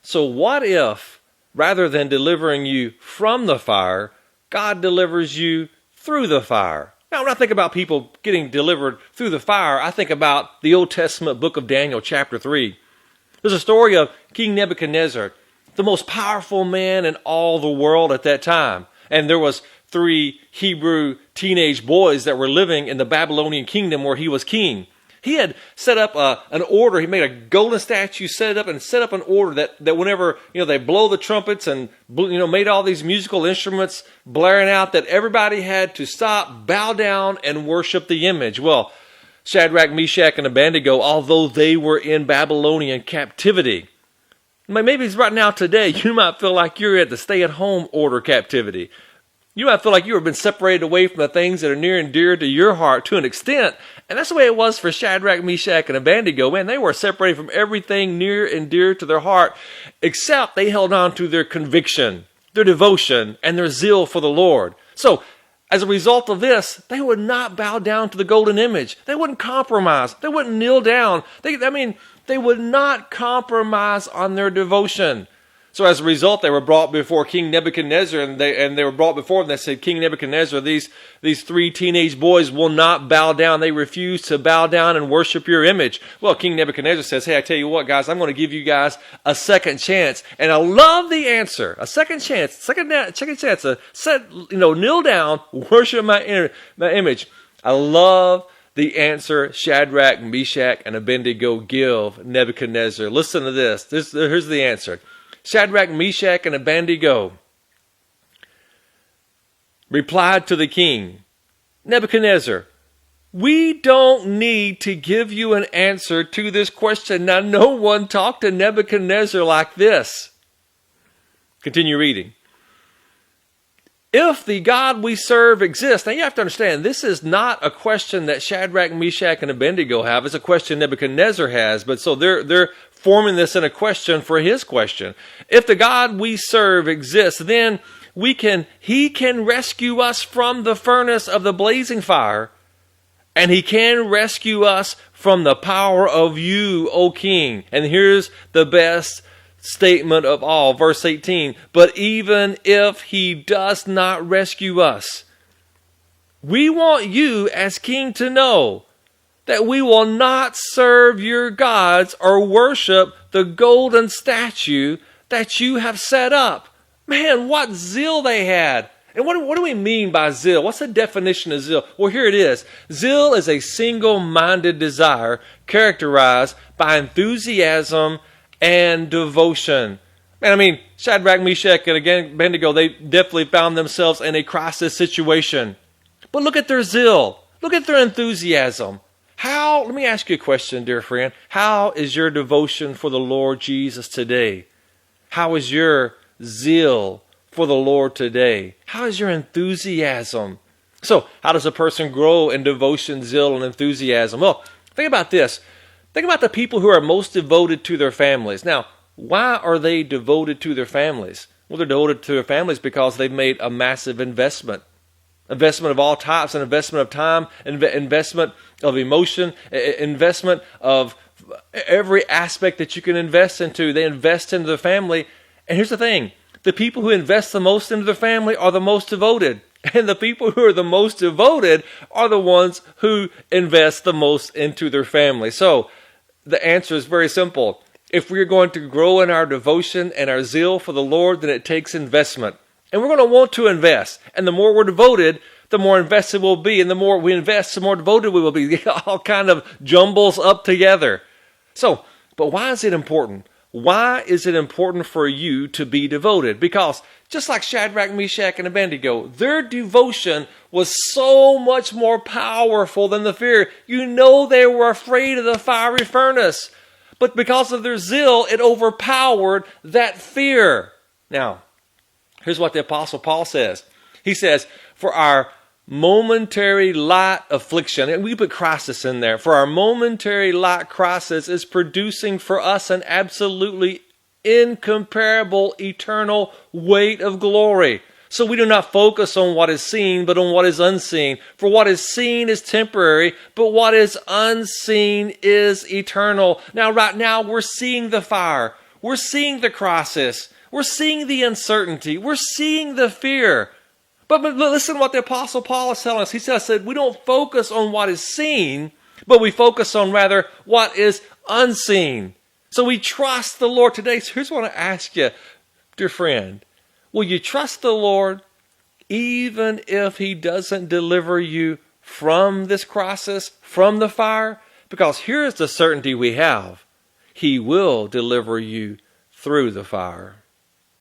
So what if, rather than delivering you from the fire, God delivers you through the fire? Now, when I think about people getting delivered through the fire, I think about the Old Testament book of Daniel, chapter 3. There's a story of King Nebuchadnezzar, the most powerful man in all the world at that time. And there was 3 Hebrew teenage boys that were living in the Babylonian kingdom where he was king. He had set up an order. He made a golden statue, set up an order that whenever they blow the trumpets and made all these musical instruments blaring out, that everybody had to stop, bow down, and worship the image. Well, Shadrach, Meshach, and Abednego, although they were in Babylonian captivity, maybe right now today, you might feel like you're at the stay-at-home order captivity. You might feel like you have been separated away from the things that are near and dear to your heart to an extent. And that's the way it was for Shadrach, Meshach, and Abednego. Man, they were separated from everything near and dear to their heart, except they held on to their conviction, their devotion, and their zeal for the Lord. So, as a result of this, they would not bow down to the golden image. They wouldn't compromise. They wouldn't kneel down. They would not compromise on their devotion. So as a result, they were brought before King Nebuchadnezzar, and they were brought before him. They said, King Nebuchadnezzar, these 3 teenage boys will not bow down. They refuse to bow down and worship your image. Well, King Nebuchadnezzar says, hey, I tell you what, guys, I'm going to give you guys a second chance. And I love the answer. A second chance. Second chance. Kneel down, worship my image. I love the answer Shadrach, Meshach, and Abednego give Nebuchadnezzar. Listen to this. Here's the answer. Shadrach, Meshach, and Abednego replied to the king, Nebuchadnezzar, we don't need to give you an answer to this question. Now, no one talked to Nebuchadnezzar like this. Continue reading. If the God we serve exists, now you have to understand, this is not a question that Shadrach, Meshach, and Abednego have. It's a question Nebuchadnezzar has. But so they're forming this in a question for his question. If the God we serve exists, then he can rescue us from the furnace of the blazing fire, and he can rescue us from the power of you, O king. And here's the best statement of all, verse 18. But even if he does not rescue us, we want you as king to know that we will not serve your gods or worship the golden statue that you have set up. Man, what zeal they had. And what do we mean by zeal? What's the definition of zeal? Well, here it is. Zeal is a single-minded desire characterized by enthusiasm and devotion. Man, Shadrach, Meshach, and Abednego, they definitely found themselves in a crisis situation. But look at their zeal. Look at their enthusiasm. Let me ask you a question, dear friend. How is your devotion for the Lord Jesus today? How is your zeal for the Lord today? How is your enthusiasm? So, how does a person grow in devotion, zeal, and enthusiasm? Well, think about this. Think about the people who are most devoted to their families. Now, why are they devoted to their families? Well, they're devoted to their families because they've made a massive investment. Investment of all types, an investment of time, investment of emotion, investment of every aspect that you can invest into. They invest into the family. And here's the thing. The people who invest the most into their family are the most devoted. And the people who are the most devoted are the ones who invest the most into their family. So the answer is very simple. If we're going to grow in our devotion and our zeal for the Lord, then it takes investment. And we're going to want to invest. And the more we're devoted, the more invested we'll be. And the more we invest, the more devoted we will be. It all kind of jumbles up together. So, but why is it important? Why is it important for you to be devoted? Because just like Shadrach, Meshach, and Abednego, their devotion was so much more powerful than the fear. They were afraid of the fiery furnace. But because of their zeal, it overpowered that fear. Now, here's what the Apostle Paul says. He says, for our momentary light affliction, and we put crisis in there, for our momentary light crisis is producing for us an absolutely incomparable eternal weight of glory. So we do not focus on what is seen, but on what is unseen. For what is seen is temporary, but what is unseen is eternal. Now, right now, we're seeing the fire. We're seeing the crisis. We're seeing the uncertainty. We're seeing the fear. But listen to what the Apostle Paul is telling us. He said, we don't focus on what is seen, but we focus on rather what is unseen. So we trust the Lord today. So here's what I want to ask you, dear friend. Will you trust the Lord even if He doesn't deliver you from this crisis, from the fire? Because here's the certainty we have. He will deliver you through the fire.